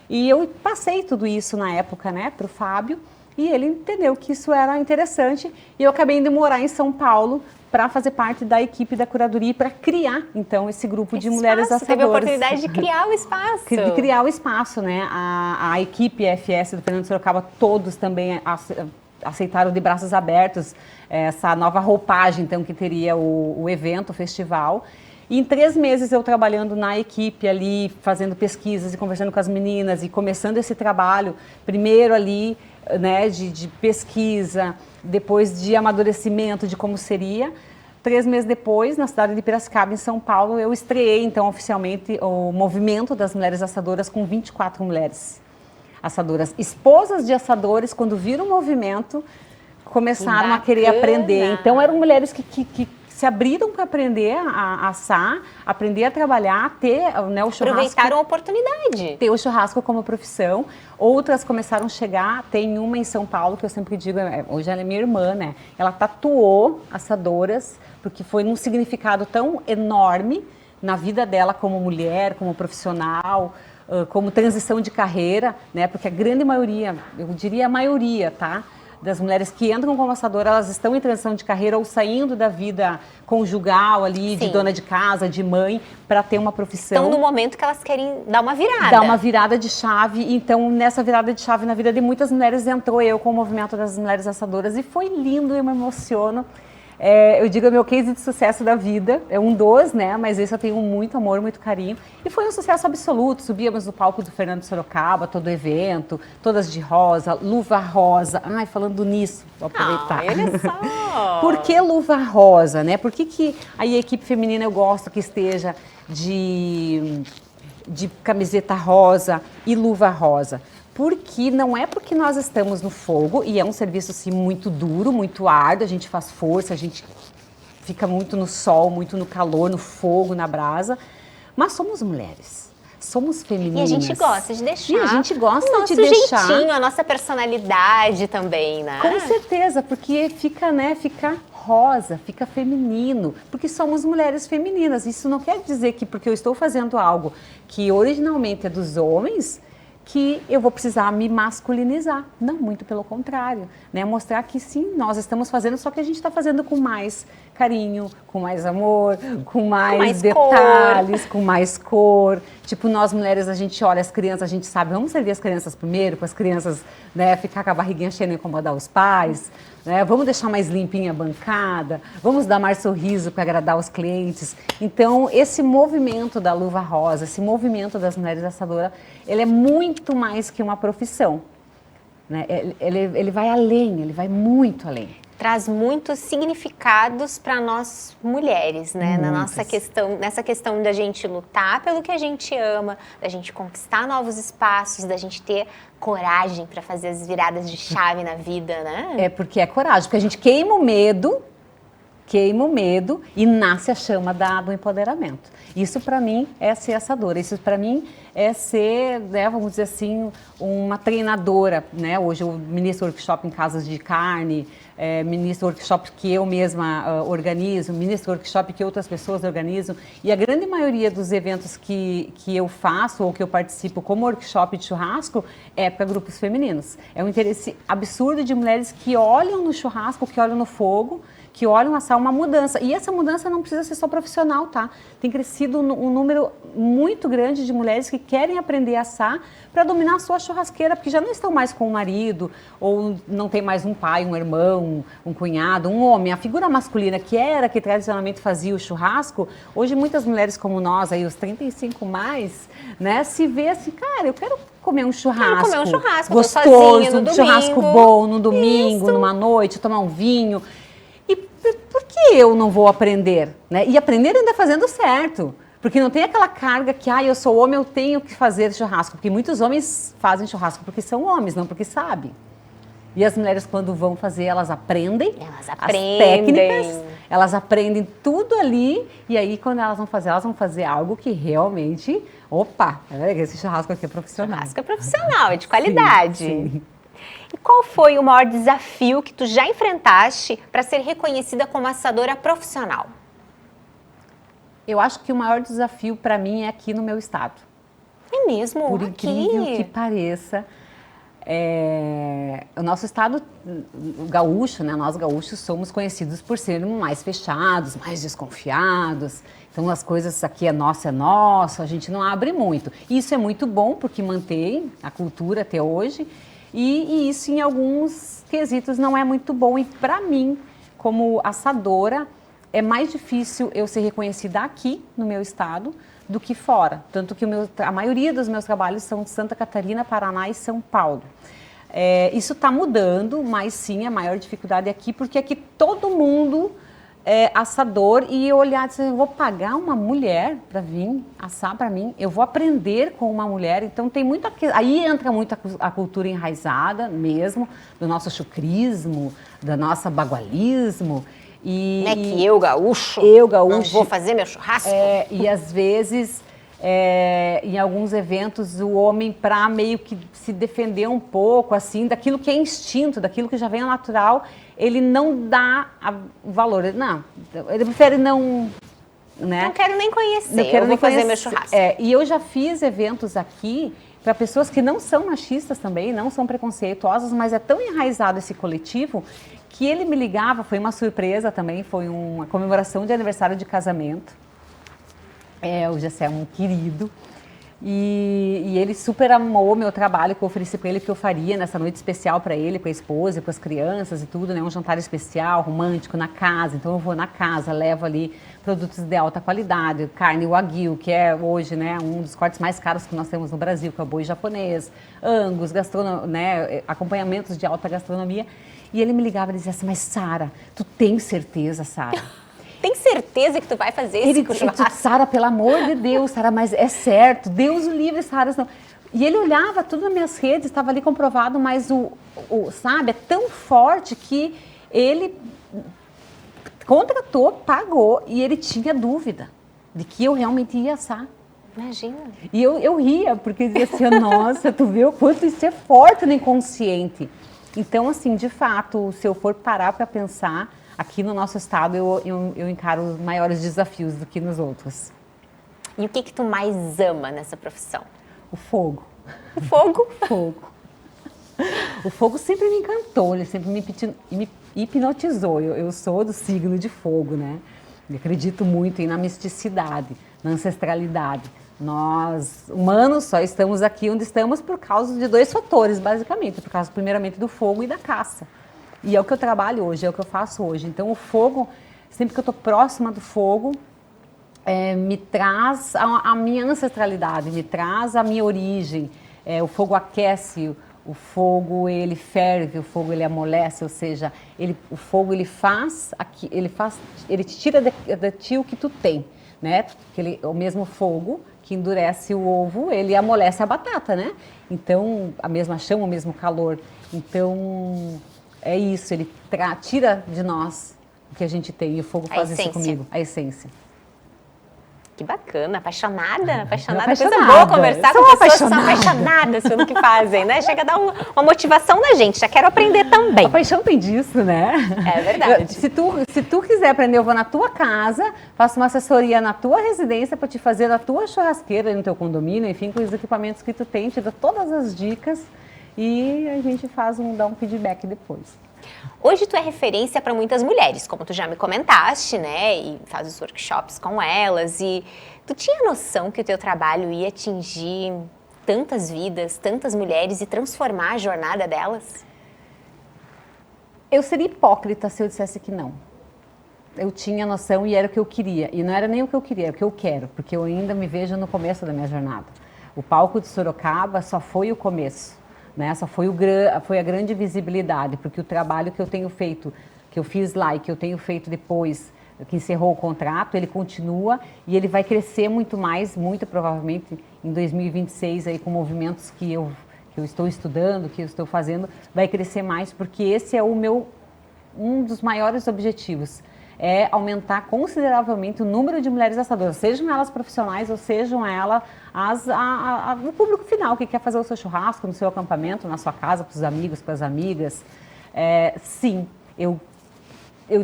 E eu passei tudo isso na época, né, para o Fábio, E ele entendeu que isso era interessante e eu acabei indo morar em São Paulo para fazer parte da equipe da curadoria e para criar, então, esse grupo de mulheres assadoras. Teve a oportunidade de criar o espaço. De criar o espaço, né? A equipe FS do Fernando de Sorocaba, todos também aceitaram de braços abertos essa nova roupagem, então, que teria o evento, o festival. E em 3 meses eu trabalhando na equipe ali, fazendo pesquisas e conversando com as meninas e começando esse trabalho, primeiro ali, né, de pesquisa, depois de amadurecimento de como seria. 3 meses depois, na cidade de Piracicaba, em São Paulo, eu estreei, então, oficialmente o movimento das mulheres assadoras com 24 mulheres assadoras. Esposas de assadores, quando viram o movimento, começaram a querer aprender. Então, eram mulheres que se abriram para aprender a assar, aprender a trabalhar, ter, né, o churrasco. Aproveitaram a oportunidade. Ter o churrasco como profissão. Outras começaram a chegar. Tem uma em São Paulo que eu sempre digo, hoje ela é minha irmã, né? Ela tatuou assadoras, porque foi num significado tão enorme na vida dela como mulher, como profissional, como transição de carreira, né? Porque a grande maioria, eu diria a maioria, tá? Das mulheres que entram como assadora, elas estão em transição de carreira ou saindo da vida conjugal ali, de dona de casa, de mãe, para ter uma profissão. Estão no momento que elas querem dar uma virada. Dar uma virada de chave. Então, nessa virada de chave na vida de muitas mulheres, entrou eu com o movimento das mulheres assadoras e foi lindo, eu me emociono. Eu digo, é meu case de sucesso da vida, é um dos, né? Mas esse eu tenho muito amor, muito carinho. E foi um sucesso absoluto. Subíamos no palco do Fernando de Sorocaba, todo o evento, todas de rosa, luva rosa. Ai, falando nisso, vou aproveitar. Olha só! Por que luva rosa, né? Por que aí a equipe feminina eu gosto que esteja de camiseta rosa e luva rosa? Porque não é porque nós estamos no fogo, e é um serviço assim, muito duro, muito árduo, a gente faz força, a gente fica muito no sol, muito no calor, no fogo, na brasa, mas somos mulheres, somos femininas. E a gente gosta de deixar. E a gente gosta o nosso de deixar. jeitinho, a nossa personalidade também, né? Com certeza, porque fica, né, fica rosa, fica feminino, porque somos mulheres femininas. Isso não quer dizer que porque eu estou fazendo algo que originalmente é dos homens, que eu vou precisar me masculinizar. Não, muito pelo contrário. Né? Mostrar que sim, nós estamos fazendo, só que a gente está fazendo com mais carinho, com mais amor, com mais detalhes, com mais cor. Tipo, nós mulheres, a gente olha as crianças, a gente sabe, vamos servir as crianças primeiro, para as crianças, né, ficar com a barriguinha cheia e não incomodar os pais. Né? Vamos deixar mais limpinha a bancada, vamos dar mais sorriso para agradar os clientes. Então, esse movimento da luva rosa, esse movimento das mulheres assadoras, ele é muito mais que uma profissão. Né? Ele vai além, ele vai muito além. Traz muitos significados para nós mulheres, né? Nessa questão da gente lutar pelo que a gente ama, da gente conquistar novos espaços, da gente ter coragem para fazer as viradas de chave na vida, né? É porque é coragem, porque a gente queima o medo e nasce a chama do empoderamento. Isso para mim é ser assadora, isso para mim é ser, né, vamos dizer assim, uma treinadora, né? Hoje eu ministro workshop em casas de carne, ministro workshop que eu mesma organizo, ministro workshop que outras pessoas organizam, e a grande maioria dos eventos que eu faço ou que eu participo como workshop de churrasco é para grupos femininos. É um interesse absurdo de mulheres que olham no churrasco, que olham no fogo, que olham assar uma mudança. E essa mudança não precisa ser só profissional, tá? Tem crescido um número muito grande de mulheres que querem aprender a assar para dominar a sua churrasqueira, porque já não estão mais com o marido, ou não tem mais um pai, um irmão, um cunhado, um homem. A figura masculina que tradicionalmente fazia o churrasco, hoje muitas mulheres como nós, aí os 35 mais, né, se vê assim, cara, eu quero comer um churrasco, gostoso, sozinha no um domingo. Churrasco bom no domingo, numa noite, tomar um vinho. E por que eu não vou aprender? Né? E aprender ainda fazendo certo. Porque não tem aquela carga que, eu sou homem, eu tenho que fazer churrasco. Porque muitos homens fazem churrasco porque são homens, não porque sabem. E as mulheres, quando vão fazer, elas aprendem as técnicas, elas aprendem tudo ali. E aí, quando elas vão fazer algo que realmente, esse churrasco aqui é profissional. Churrasco é profissional, é de qualidade. Sim. E qual foi o maior desafio que tu já enfrentaste para ser reconhecida como assadora profissional? Eu acho que o maior desafio para mim é aqui no meu estado. É mesmo? Por aqui? incrível que pareça, O nosso estado o gaúcho, né, nós gaúchos somos conhecidos por sermos mais fechados, mais desconfiados. Então as coisas aqui é nosso, a gente não abre muito. E isso é muito bom porque mantém a cultura até hoje e isso em alguns quesitos não é muito bom. E para mim, como assadora, é mais difícil eu ser reconhecida aqui no meu estado do que fora. Tanto que a maioria dos meus trabalhos são de Santa Catarina, Paraná e São Paulo. Isso está mudando, mas sim, a maior dificuldade é aqui, porque aqui todo mundo é assador e eu olhar e dizer, eu vou pagar uma mulher para vir assar para mim, eu vou aprender com uma mulher, então tem muito... Aí entra muito a cultura enraizada mesmo, do nosso chucrismo, do nosso bagualismo. Não é que eu, gaúcho, não vou fazer meu churrasco? E às vezes, em alguns eventos, o homem, para meio que se defender um pouco, assim, daquilo que é instinto, daquilo que já vem ao natural, ele não dá valor. Ele prefere não... Né? Não quero nem conhecer, eu vou fazer meu churrasco. E eu já fiz eventos aqui para pessoas que não são machistas também, não são preconceituosas, mas é tão enraizado esse coletivo que ele me ligava, foi uma surpresa também, foi uma comemoração de aniversário de casamento. O Gessé é um querido. E ele super amou meu trabalho que eu ofereci para ele, que eu faria nessa noite especial para ele, para a esposa, para as crianças e tudo, né? Um jantar especial, romântico, na casa. Então eu vou na casa, levo ali produtos de alta qualidade, carne wagyu, que é hoje, né, um dos cortes mais caros que nós temos no Brasil, que é o boi japonês, angus, né, acompanhamentos de alta gastronomia. E ele me ligava e dizia assim, mas Sara, tu tem certeza, Sara? Tem certeza que tu vai fazer esse churrasco? Sara, pelo amor de Deus, Sara, mas é certo, Deus o livre, Sara. Não. E ele olhava tudo nas minhas redes, estava ali comprovado, mas sabe, é tão forte que ele contratou, pagou e ele tinha dúvida de que eu realmente ia assar. Imagina. E eu ria, porque dizia assim, nossa, tu vê o quanto isso é forte no inconsciente. Então, assim, de fato, se eu for parar para pensar, aqui no nosso estado eu encaro os maiores desafios do que nos outros. E o que tu mais ama nessa profissão? O fogo. O fogo? Fogo. O fogo sempre me encantou, ele sempre me hipnotizou. Eu sou do signo de fogo, né? Eu acredito muito na misticidade, na ancestralidade. Nós, humanos, só estamos aqui onde estamos por causa de 2 fatores, basicamente. Por causa, primeiramente, do fogo e da caça. E é o que eu trabalho hoje, é o que eu faço hoje. Então, o fogo, sempre que eu estou próxima do fogo, me traz a minha ancestralidade, me traz a minha origem. O fogo aquece, o fogo ele ferve, o fogo ele amolece, ou seja, o fogo ele te tira de ti o que tu tem, né? Porque o mesmo fogo que endurece o ovo, ele amolece a batata, né? Então, a mesma chama, o mesmo calor. Então, é isso, ele tira de nós o que a gente tem. E o fogo faz isso comigo, a essência. Que bacana, apaixonada, coisa apaixonada. boa conversar com pessoas que são apaixonadas pelo que fazem, né? Chega a dar uma motivação na gente, já quero aprender também. A paixão tem disso, né? É verdade. Se tu quiser aprender, eu vou na tua casa, faço uma assessoria na tua residência para te fazer na tua churrasqueira, no teu condomínio, enfim, com os equipamentos que tu tem, te dou todas as dicas e a gente dá um feedback depois. Hoje tu é referência para muitas mulheres, como tu já me comentaste, né? E faz os workshops com elas. E tu tinha noção que o teu trabalho ia atingir tantas vidas, tantas mulheres e transformar a jornada delas? Eu seria hipócrita se eu dissesse que não. Eu tinha noção e era o que eu queria. E não era nem o que eu queria, é o que eu quero, porque eu ainda me vejo no começo da minha jornada. O palco de Sorocaba só foi o começo. Né? Só foi a grande visibilidade, porque o trabalho que eu tenho feito, que eu fiz lá e que eu tenho feito depois, que encerrou o contrato, ele continua e ele vai crescer muito mais, muito provavelmente em 2026, aí, com movimentos que eu estou estudando, que eu estou fazendo, vai crescer mais, porque esse é um dos maiores objetivos, é aumentar consideravelmente o número de mulheres assadoras, sejam elas profissionais ou sejam elas o público final, que quer fazer o seu churrasco no seu acampamento, na sua casa, para os amigos, para as amigas. Sim, eu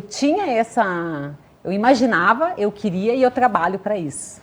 tinha eu imaginava, eu queria e eu trabalho para isso.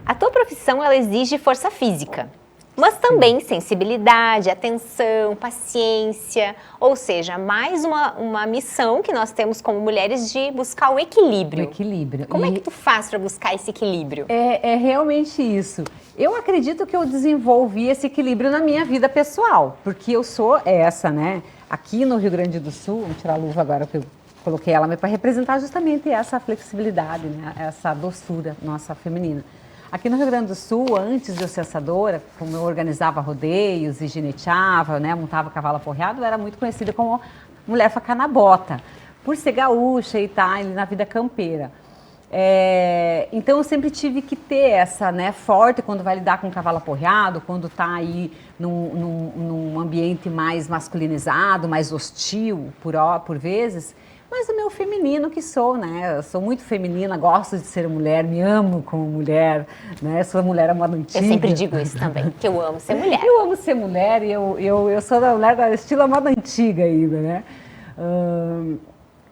A tua profissão, ela exige força física. Mas também sensibilidade, atenção, paciência, ou seja, mais uma missão que nós temos como mulheres de buscar o O equilíbrio. equilíbrio. Como é E que tu faz para buscar esse equilíbrio? é realmente isso. Eu acredito que eu desenvolvi esse equilíbrio na minha vida pessoal, porque eu sou essa, né? Aqui no Rio Grande do Sul, vamos tirar a luva agora que eu coloquei ela para representar justamente essa flexibilidade, né? Essa doçura nossa feminina. Aqui no Rio Grande do Sul, antes de eu ser assadora, como eu organizava rodeios e gineteava, né, montava cavalo aporreado, eu era muito conhecida como mulher faca na bota, por ser gaúcha e estar ali na vida campeira. Então eu sempre tive que ter essa, né, forte quando vai lidar com cavalo aporreado, quando está aí num ambiente mais masculinizado, mais hostil por vezes. Mas o meu feminino que sou, né? Eu sou muito feminina, gosto de ser mulher, me amo como mulher, né? Sou mulher à moda antiga. Eu sempre digo isso também, que eu amo ser mulher. Eu amo ser mulher e eu sou da mulher da estilo à moda antiga ainda, né?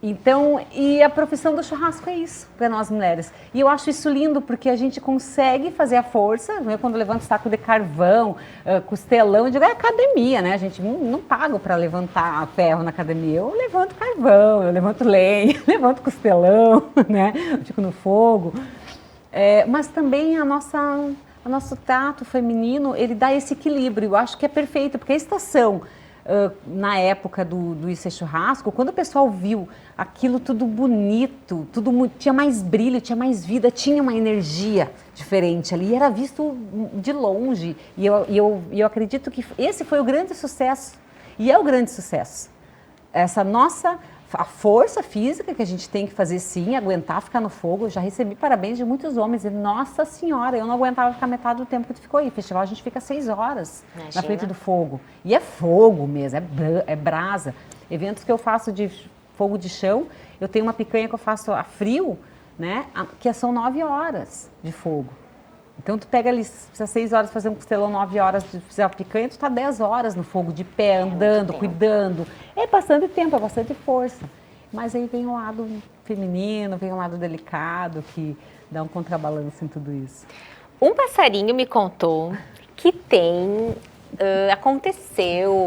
Então, e a profissão do churrasco é isso para nós mulheres. E eu acho isso lindo porque a gente consegue fazer a força, né? Quando levanta saco de carvão, costelão, eu digo, é academia, né? A gente não paga para levantar ferro na academia. Eu levanto carvão, eu levanto lenha, eu levanto costelão, né? Eu fico no fogo. Mas também o nosso tato feminino, ele dá esse equilíbrio. Eu acho que é perfeito, porque a estação... na época do Isso é Churrasco, quando o pessoal viu aquilo tudo bonito, tinha mais brilho, tinha mais vida, tinha uma energia diferente ali, era visto de longe. E eu acredito que esse foi o grande sucesso, e é o grande sucesso. Essa a força física que a gente tem que fazer sim, aguentar ficar no fogo. Eu já recebi parabéns de muitos homens. E, nossa senhora, eu não aguentava ficar metade do tempo que tu ficou aí. Festival a gente fica 6 horas na frente do fogo. E é fogo mesmo, é brasa. Eventos que eu faço de fogo de chão, eu tenho uma picanha que eu faço a frio, né? Que são 9 horas de fogo. Então tu pega ali, precisa 6 horas fazer um costelão, 9 horas de fazer a picanha, tu tá 10 horas no fogo, de pé, andando, cuidando. É bastante tempo, é bastante força. Mas aí vem o lado feminino, vem o lado delicado, que dá um contrabalanço em tudo isso. Um passarinho me contou que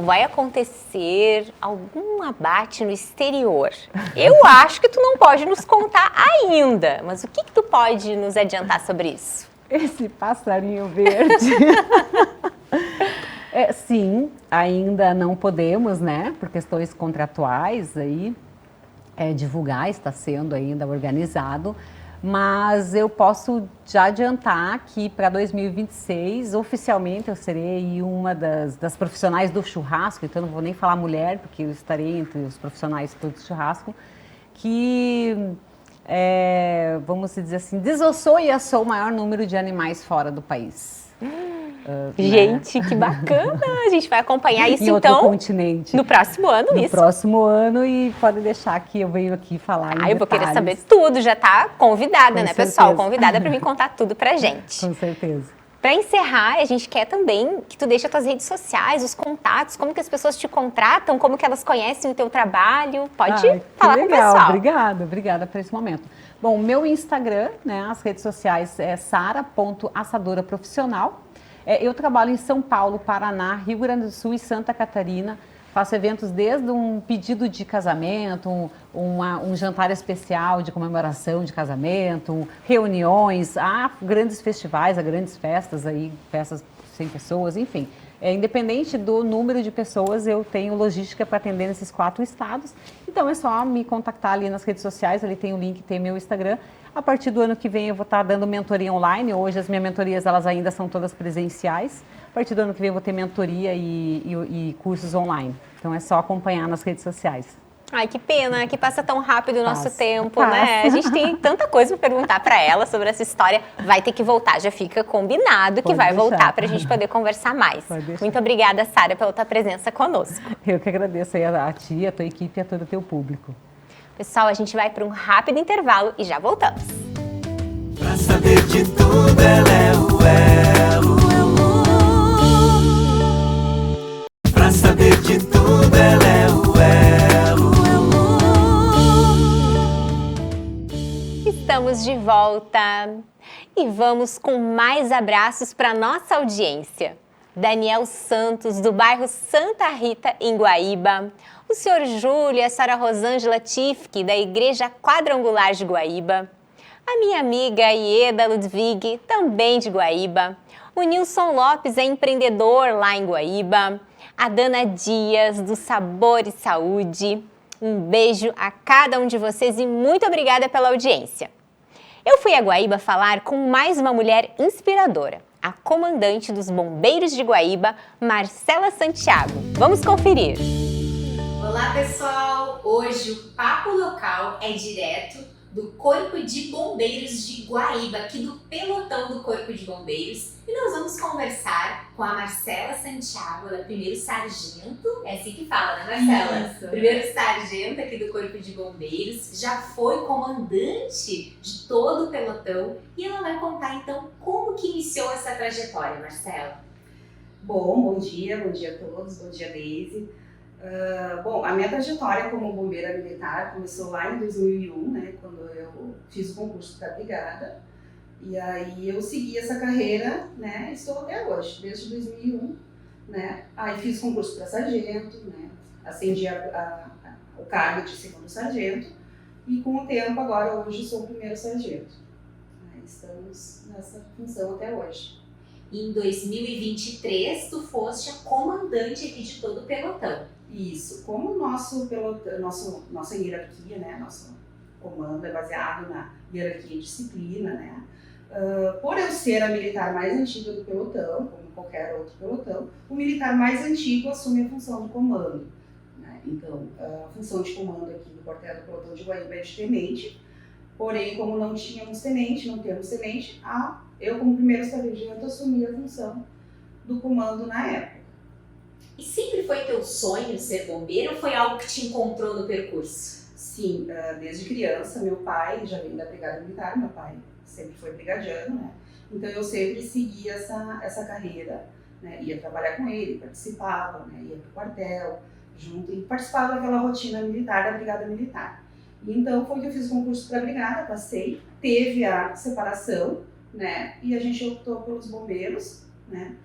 vai acontecer algum abate no exterior. Eu acho que tu não pode nos contar ainda, mas o que tu pode nos adiantar sobre isso? Esse passarinho verde. Sim, ainda não podemos, né, por questões contratuais aí, divulgar, está sendo ainda organizado, mas eu posso já adiantar que para 2026, oficialmente, eu serei uma das profissionais do churrasco, então não vou nem falar mulher, porque eu estarei entre os profissionais do churrasco, que... vamos dizer assim, desossou e assou o maior número de animais fora do país. Gente, que bacana! A gente vai acompanhar isso em outro então continente. No próximo ano, no próximo ano, e pode deixar que eu venho aqui falar em eu vou querer detalhes. saber tudo, já tá convidada, Com né, certeza. pessoal? Convidada para me contar tudo pra gente. Com certeza. Para encerrar, a gente quer também que tu deixe as tuas redes sociais, os contatos, como que as pessoas te contratam, como que elas conhecem o teu trabalho. Pode falar com o pessoal. Obrigada por esse momento. Bom, meu Instagram, né, as redes sociais é sara.assadoraprofissional. Eu trabalho em São Paulo, Paraná, Rio Grande do Sul e Santa Catarina. Faço eventos desde um pedido de casamento, um jantar especial de comemoração de casamento, reuniões, a grandes festivais, a grandes festas, festas 100 pessoas, enfim. Independente do número de pessoas, eu tenho logística para atender nesses 4 estados. Então é só me contactar ali nas redes sociais, ali tem o link, tem meu Instagram. A partir do ano que vem eu vou estar dando mentoria online. Hoje as minhas mentorias elas ainda são todas presenciais. A partir do ano que vem eu vou ter mentoria e cursos online. Então é só acompanhar nas redes sociais. Ai, que pena que passa tão rápido o nosso tempo, Passa. né? A gente tem tanta coisa para perguntar para ela sobre essa história. Vai ter que voltar, já fica combinado que Pode vai deixar. voltar para a gente poder conversar mais. Pode deixar. Muito obrigada, Sara, pela tua presença conosco. Eu que agradeço aí a ti, a tua equipe e a todo o teu público. Pessoal, a gente vai para um rápido intervalo e já voltamos. Pra saber de tudo, ela é o elo. Pra saber de tudo, ela é o elo. Estamos de volta e vamos com mais abraços para nossa audiência. Daniel Santos, do bairro Santa Rita, em Guaíba. O senhor Júlio e a senhora Rosângela Tifke, da Igreja Quadrangular de Guaíba. A minha amiga Ieda Ludwig, também de Guaíba. O Nilson Lopes é empreendedor lá em Guaíba. A Dana Dias, do Sabor e Saúde. Um beijo a cada um de vocês e muito obrigada pela audiência. Eu fui a Guaíba falar com mais uma mulher inspiradora, a comandante dos Bombeiros de Guaíba, Marcela Santiago. Vamos conferir! Olá, pessoal! Hoje o papo local é direto do Corpo de Bombeiros de Guaíba, aqui do pelotão do Corpo de Bombeiros. E nós vamos conversar com a Marcela Santiago, ela é primeiro sargento, é assim que fala, né, Marcela? Isso. Primeiro sargento aqui do Corpo de Bombeiros, já foi comandante de todo o pelotão e ela vai contar então como que iniciou essa trajetória, Marcela. Bom dia a todos, bom dia, Deise. Bom, a minha trajetória como bombeira militar começou lá em 2001, né, quando eu fiz o concurso da brigada. E aí eu segui essa carreira, né, estou até hoje, desde 2001, né. Aí fiz concurso para sargento, né, acendi o cargo de segundo sargento e com o tempo agora hoje sou o primeiro sargento. Estamos nessa função até hoje. Em 2023 tu foste a comandante aqui de todo o pelotão. Isso, como o nosso pelotão, nossa hierarquia, né, nosso comando é baseado na hierarquia e disciplina, né, por eu ser a militar mais antiga do pelotão, como qualquer outro pelotão, o militar mais antigo assume a função de comando, né, então a função de comando aqui do quartel do pelotão de Guaíba é de tenente, porém como não temos tenente, eu como primeiro sargento assumi a função do comando na época. E sempre foi teu sonho ser bombeiro ou foi algo que te encontrou no percurso? Sim, desde criança, meu pai já veio da Brigada Militar, meu pai sempre foi brigadiano, né? Então eu sempre segui essa carreira, né? Ia trabalhar com ele, participava, né? Ia para o quartel junto e participava daquela rotina militar da Brigada Militar. E então foi que eu fiz o concurso para a Brigada, passei, teve a separação, né? E a gente optou pelos bombeiros, né?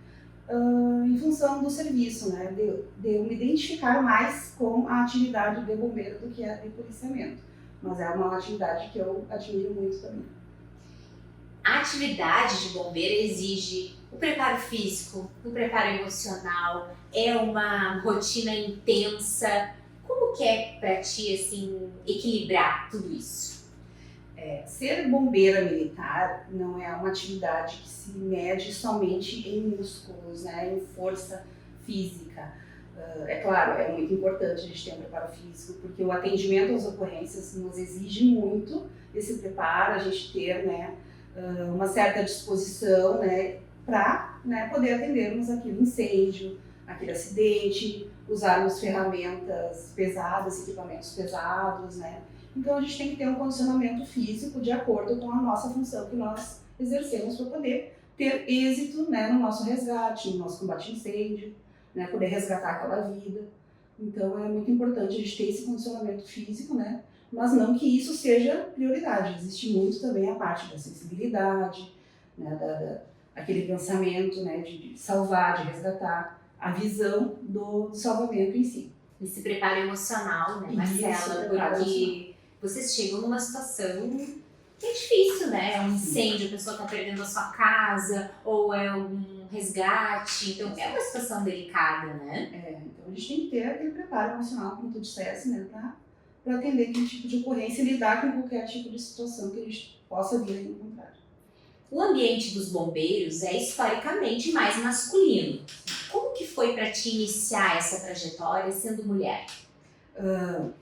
Em função do serviço, né, de eu me identificar mais com a atividade de bombeiro do que a de policiamento. Mas é uma atividade que eu admiro muito também. A atividade de bombeiro exige o preparo físico, o preparo emocional, é uma rotina intensa. Como que é para ti, assim, equilibrar tudo isso? Ser bombeira militar não é uma atividade que se mede somente em músculos, né, em força física. É claro, é muito importante a gente ter um preparo físico, porque o atendimento às ocorrências nos exige muito esse preparo, a gente ter, né, uma certa disposição, né, para, né, poder atendermos aquele incêndio, aquele acidente, usarmos ferramentas pesadas, equipamentos pesados, né. Então a gente tem que ter um condicionamento físico de acordo com a nossa função que nós exercemos para poder ter êxito, né, no nosso resgate, no nosso combate a incêndio, né, poder resgatar aquela vida. Então é muito importante a gente ter esse condicionamento físico, né, mas não que isso seja prioridade. Existe muito também a parte da sensibilidade, né, aquele pensamento, né, de salvar, de resgatar, a visão do salvamento em si. Esse preparo emocional, né, Marcela? Porque vocês chegam numa situação que é difícil, né? É um incêndio, a pessoa está perdendo a sua casa, ou é um resgate, então é uma situação delicada, né? Então a gente tem que ter aquele preparo emocional, como tu dissesse, né, para atender aquele tipo de ocorrência e lidar com qualquer tipo de situação que a gente possa vir a encontrar. O ambiente dos bombeiros é historicamente mais masculino. Como que foi para ti iniciar essa trajetória sendo mulher?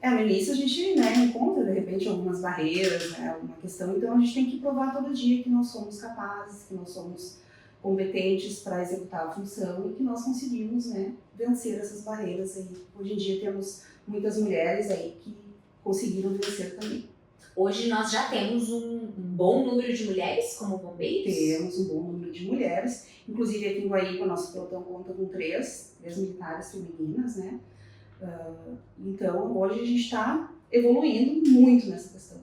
No início a gente, né, encontra de repente algumas barreiras, né, alguma questão, então a gente tem que provar todo dia que nós somos capazes, que nós somos competentes para executar a função e que nós conseguimos, né, vencer essas barreiras aí. Hoje em dia temos muitas mulheres aí que conseguiram vencer também. Hoje nós já temos um bom número de mulheres como bombeiros? Temos um bom número de mulheres, inclusive aqui em Guaíba o nosso pelotão conta com três militares femininas, né? Então hoje a gente está evoluindo muito nessa questão.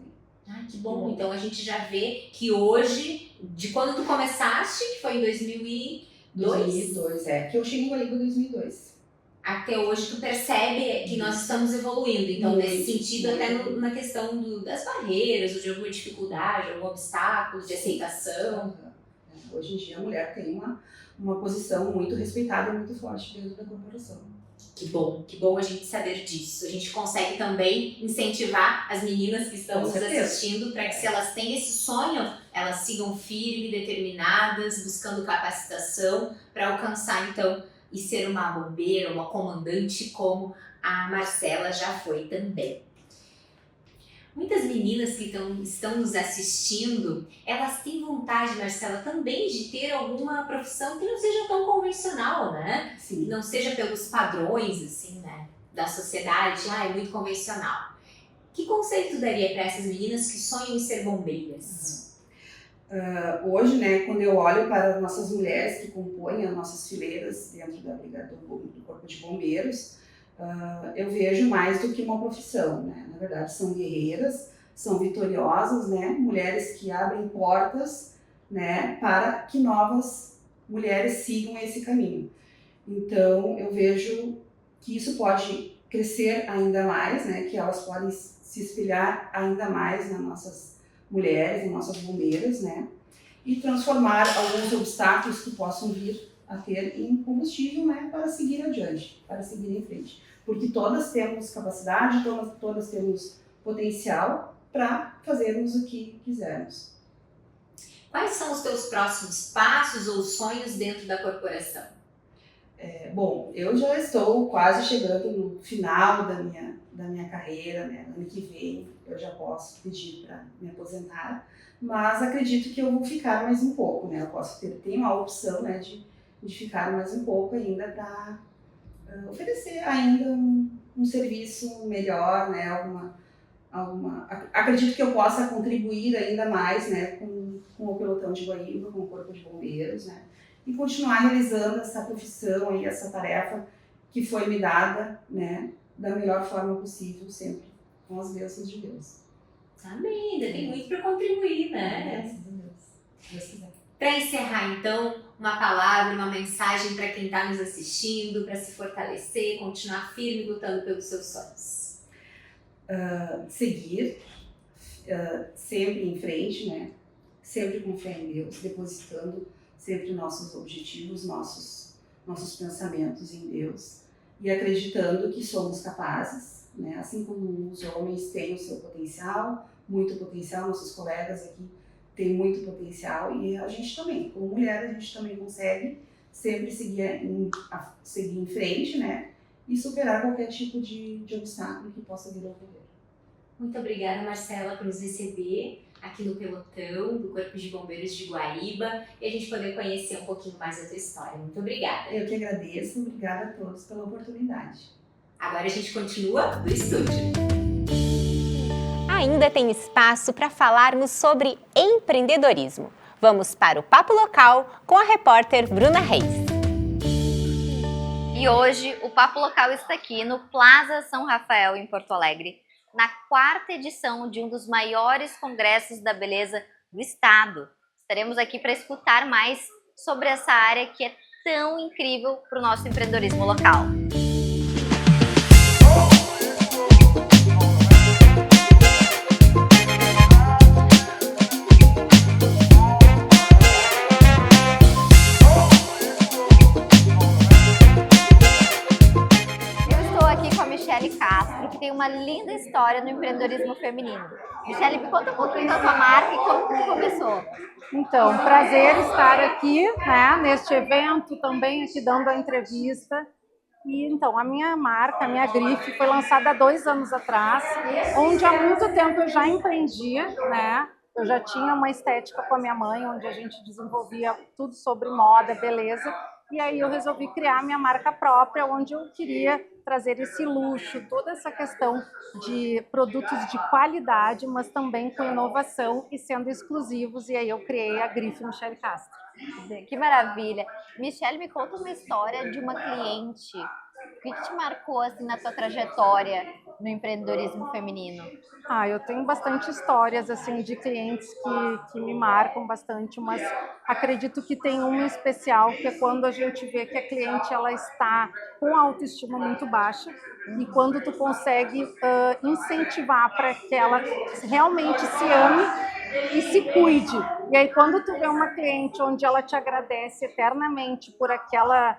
Ah, que bom! Então a gente já vê que hoje, de quando tu começaste, que foi em 2000 2002, que eu cheguei em Guaíba em 2002. Até hoje tu percebe que nós estamos evoluindo, então Muito, nesse sentido muito. até na questão das barreiras, ou de alguma dificuldade, algum obstáculo de aceitação. Hoje em dia a mulher tem uma posição muito respeitada e muito forte dentro da corporação. Que bom a gente saber disso. A gente consegue também incentivar as meninas que estão Com nos certeza. assistindo para que se elas têm esse sonho, elas sigam firmes, determinadas, buscando capacitação para alcançar então e ser uma bombeira, uma comandante como a Marcela já foi também. Muitas meninas que estão nos assistindo, elas têm vontade, Marcela, também de ter alguma profissão que não seja tão convencional, né? Sim. Não seja pelos padrões, assim, né, da sociedade, é muito convencional. Que conselho tu daria para essas meninas que sonham em ser bombeiras? Hoje, né, quando eu olho para as nossas mulheres que compõem as nossas fileiras dentro da Brigada do Corpo de Bombeiros, eu vejo mais do que uma profissão, né? Na verdade, são guerreiras, são vitoriosas, né? Mulheres que abrem portas, né, para que novas mulheres sigam esse caminho. Então, eu vejo que isso pode crescer ainda mais, né? Que elas podem se espelhar ainda mais nas nossas mulheres, nas nossas bombeiras, né? E transformar alguns obstáculos que possam vir a ter em combustível, né? Para seguir adiante, para seguir em frente. Porque todas temos capacidade, todas temos potencial para fazermos o que quisermos. Quais são os teus próximos passos ou sonhos dentro da corporação? Bom, eu já estou quase chegando no final da minha carreira, né? Ano que vem eu já posso pedir para me aposentar, mas acredito que eu vou ficar mais um pouco, né? Eu tenho a opção, né, de ficar mais um pouco ainda para oferecer ainda um serviço melhor, né? Acredito que eu possa contribuir ainda mais, né, com o pelotão de Guaíba, com o Corpo de Bombeiros, né? E continuar realizando essa profissão e essa tarefa que foi me dada, né, da melhor forma possível, sempre com as bênçãos de Deus. Amém, ainda tem muito para contribuir, né? Graças a Deus. Se Deus quiser. Para encerrar, então, uma palavra, uma mensagem para quem está nos assistindo, para se fortalecer, continuar firme lutando pelos seus sonhos. Seguir sempre em frente, né? Sempre com fé em Deus, depositando sempre nossos objetivos, nossos pensamentos em Deus e acreditando que somos capazes, né? Assim como os homens têm o seu potencial, muito potencial, nossos colegas aqui têm muito potencial e a gente também, como mulher, a gente também consegue sempre seguir em frente, né? E superar qualquer tipo de obstáculo que possa vir a ocorrer. Muito obrigada, Marcela, por nos receber aqui no pelotão do Corpo de Bombeiros de Guaíba e a gente poder conhecer um pouquinho mais da tua história. Muito obrigada. Eu que agradeço, obrigada a todos pela oportunidade. Agora a gente continua no estúdio. Ainda tem espaço para falarmos sobre empreendedorismo. Vamos para o Papo Local com a repórter Bruna Reis. E hoje o Papo Local está aqui no Plaza São Rafael, em Porto Alegre, na 4ª edição de um dos maiores congressos da beleza do estado. Estaremos aqui para escutar mais sobre essa área que é tão incrível para o nosso empreendedorismo local. Michele Castro, que tem uma linda história no empreendedorismo feminino. Michele, me conta um pouquinho da tua marca e como que começou. Então, prazer estar aqui, né, neste evento, também aqui dando a entrevista. E então, a minha marca, a minha grife, foi lançada há 2 anos atrás, onde há muito tempo eu já empreendia, né? Eu já tinha uma estética com a minha mãe, onde a gente desenvolvia tudo sobre moda, beleza. E aí eu resolvi criar minha marca própria, onde eu queria trazer esse luxo, toda essa questão de produtos de qualidade, mas também com inovação e sendo exclusivos. E aí eu criei a grife Michele Castro. Que maravilha! Michele, me conta uma história de uma cliente. O que te marcou assim na tua trajetória no empreendedorismo feminino? Eu tenho bastante histórias assim de clientes que me marcam bastante, mas acredito que tem uma em especial, que é quando a gente vê que a cliente ela está com a autoestima muito baixa e quando tu consegue incentivar para que ela realmente se ame e se cuide. E aí quando tu vê uma cliente onde ela te agradece eternamente por aquela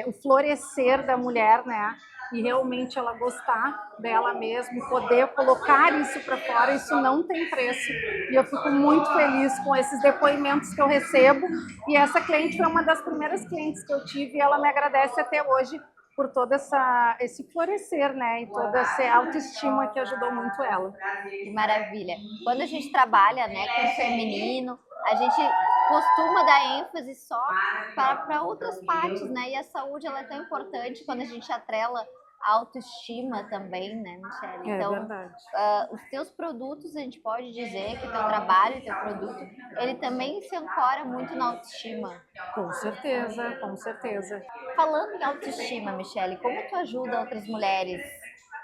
o florescer da mulher, né? E realmente ela gostar dela mesma e poder colocar isso para fora, isso não tem preço. E eu fico muito feliz com esses depoimentos que eu recebo. E essa cliente foi uma das primeiras clientes que eu tive e ela me agradece até hoje por todo esse florescer, né? E toda essa autoestima que ajudou muito ela. Que maravilha! Quando a gente trabalha, né, com o feminino, a gente costuma dar ênfase só para outras partes, né? E a saúde ela é tão importante quando a gente atrela a autoestima também, né, Michele? Então, verdade. Os teus produtos, a gente pode dizer que o teu trabalho, o teu produto, ele também se ancora muito na autoestima. Com certeza, com certeza. Falando em autoestima, Michele, como tu ajuda outras mulheres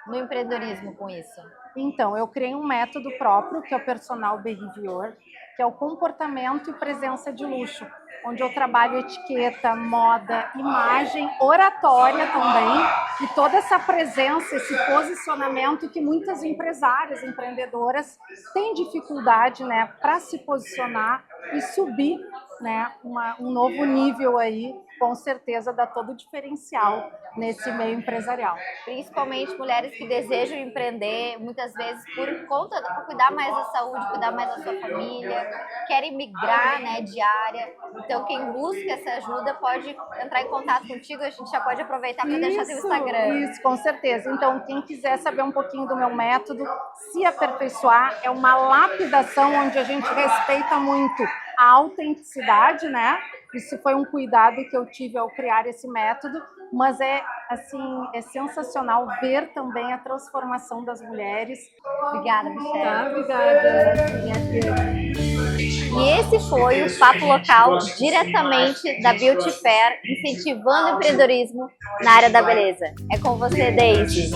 no empreendedorismo com isso? Então, eu criei um método próprio, que é o Personal Behavior, que é o comportamento e presença de luxo, onde eu trabalho etiqueta, moda, imagem, oratória também, e toda essa presença, esse posicionamento que muitas empresárias, empreendedoras têm dificuldade, né, para se posicionar e subir, né, um novo nível aí, com certeza dá todo o diferencial nesse meio empresarial. Principalmente mulheres que desejam empreender, muitas vezes por cuidar mais da saúde, cuidar mais da sua família, querem migrar, né, de área. Então, quem busca essa ajuda pode entrar em contato contigo, a gente já pode aproveitar para deixar teu Instagram. Isso, com certeza. Então, quem quiser saber um pouquinho do meu método, se aperfeiçoar, é uma lapidação onde a gente respeita muito a autenticidade, né? Isso foi um cuidado que eu tive ao criar esse método, mas é sensacional ver também a transformação das mulheres. Obrigada, Michele. Tá, obrigada. E esse foi o Papo Local, diretamente da Beauty Fair, incentivando o empreendedorismo na área da beleza. É com você, Daisy.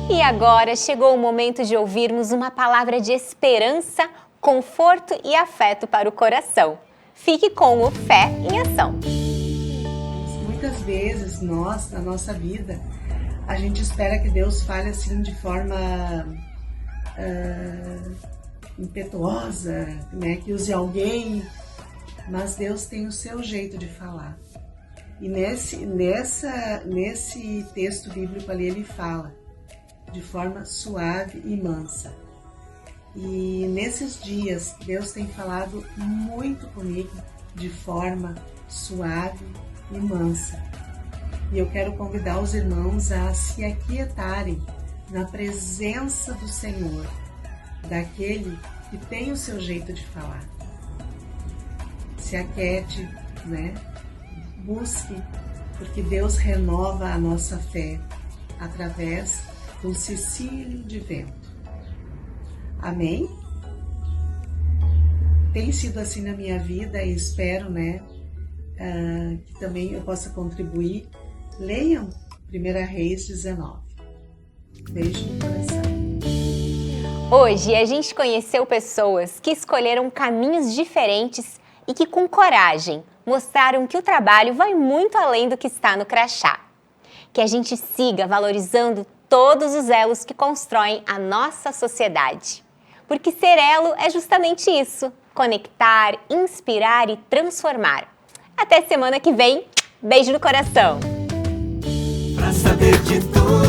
E agora chegou o momento de ouvirmos uma palavra de esperança, conforto e afeto para o coração. Fique com o Fé em Ação. Muitas vezes nós, na nossa vida, a gente espera que Deus fale assim de forma impetuosa, né? Que use alguém, mas Deus tem o seu jeito de falar. E nesse texto bíblico ali ele fala de forma suave e mansa. E nesses dias Deus tem falado muito comigo de forma suave e mansa. E eu quero convidar os irmãos a se aquietarem na presença do Senhor, daquele que tem o seu jeito de falar. Se aquiete, né? Busque, porque Deus renova a nossa fé através do cicílio de vento. Amém? Tem sido assim na minha vida e espero, né, que também eu possa contribuir. Leiam 1 Reis 19. Beijo no coração. Hoje a gente conheceu pessoas que escolheram caminhos diferentes e que com coragem mostraram que o trabalho vai muito além do que está no crachá. Que a gente siga valorizando todos os elos que constroem a nossa sociedade. Porque ser elo é justamente isso, conectar, inspirar e transformar. Até semana que vem, beijo no coração! Pra saber de tudo